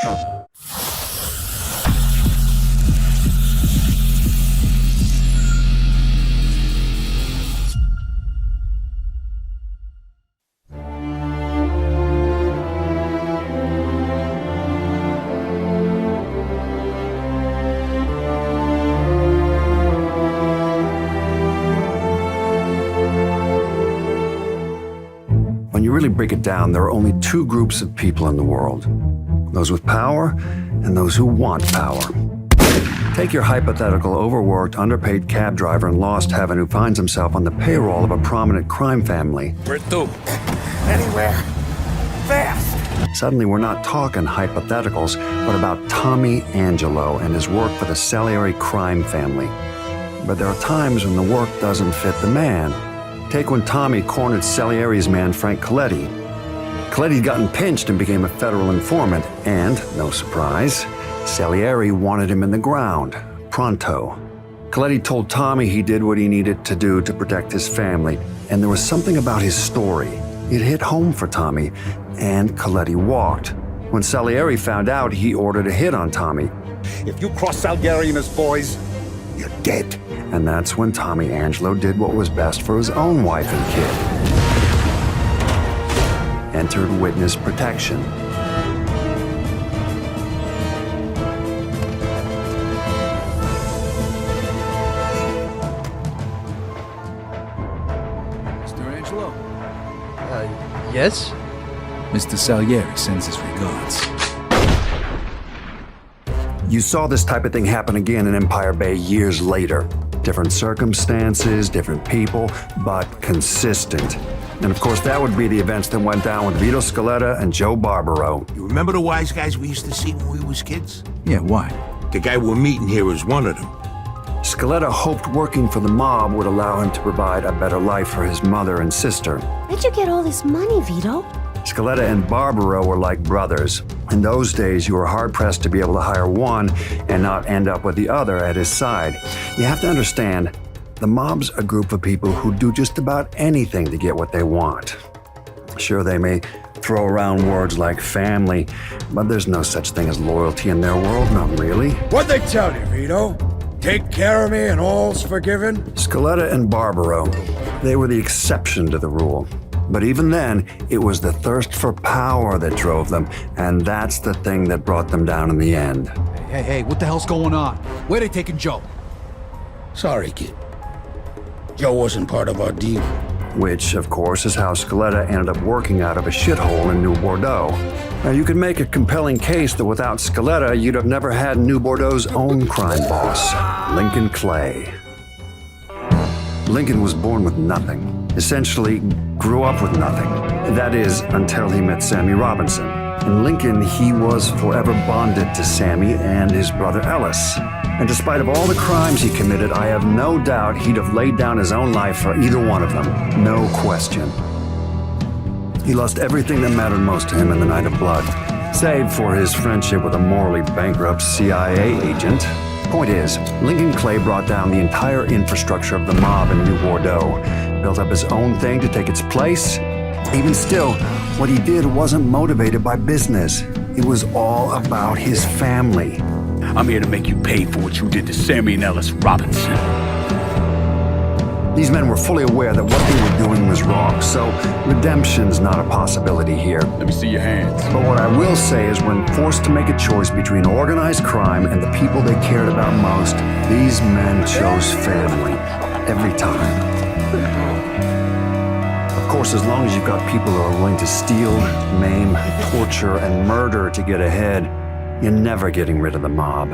When you really break it down, there are only two groups of people in the world. Those with power and those who want power. Take your hypothetical overworked, underpaid cab driver in Lost Heaven who finds himself on the payroll of a prominent crime family. Where to? Anywhere. Fast! Suddenly, we're not talking hypotheticals, but about Tommy Angelo and his work for the Salieri crime family. But there are times when the work doesn't fit the man. Take when Tommy cornered Salieri's man, Frank Coletti. Coletti'd gotten pinched and became a federal informant, and, no surprise, Salieri wanted him in the ground, pronto. Coletti told Tommy he did what he needed to do to protect his family, and there was something about his story. It hit home for Tommy, and Coletti walked. When Salieri found out, he ordered a hit on Tommy. If you cross Salieri and his boys, you're dead. And that's when Tommy Angelo did what was best for his own wife and kid. Entered witness protection. Mr. Angelo? Yes? Mr. Salieri sends his regards. You saw this type of thing happen again in Empire Bay years later. Different circumstances, different people, but consistent. And of course, that would be the events that went down with Vito Scaletta and Joe Barbaro. You remember the wise guys we used to see when we was kids? Yeah, why? The guy we're meeting here is one of them. Scaletta hoped working for the mob would allow him to provide a better life for his mother and sister. Where'd you get all this money, Vito? Scaletta and Barbaro were like brothers. In those days, you were hard-pressed to be able to hire one and not end up with the other at his side. You have to understand, the mob's a group of people who do just about anything to get what they want. Sure, they may throw around words like family, but there's no such thing as loyalty in their world, not really. What'd they tell you, Vito? Take care of me and all's forgiven? Scaletta and Barbaro, they were the exception to the rule. But even then, it was the thirst for power that drove them, and that's the thing that brought them down in the end. Hey, what the hell's going on? Where they taking Joe? Sorry, kid. Joe wasn't part of our deal. Which, of course, is how Scaletta ended up working out of a shithole in New Bordeaux. Now, you could make a compelling case that without Scaletta, you'd have never had New Bordeaux's own crime boss, Lincoln Clay. Lincoln was born with nothing. Essentially, grew up with nothing. That is, until he met Sammy Robinson. In Lincoln, he was forever bonded to Sammy and his brother Ellis. And despite of all the crimes he committed, I have no doubt he'd have laid down his own life for either one of them. No question. He lost everything that mattered most to him in the night of blood, save for his friendship with a morally bankrupt CIA agent. Point is, Lincoln Clay brought down the entire infrastructure of the mob in New Bordeaux, built up his own thing to take its place. Even still, what he did wasn't motivated by business. It was all about his family. I'm here to make you pay for what you did to Sammy and Ellis Robinson. These men were fully aware that what they were doing was wrong, so redemption's not a possibility here. Let me see your hands. But what I will say is when forced to make a choice between organized crime and the people they cared about most, these men chose family. Every time. Of course, as long as you've got people who are willing to steal, maim, torture, and murder to get ahead, you're never getting rid of the mob.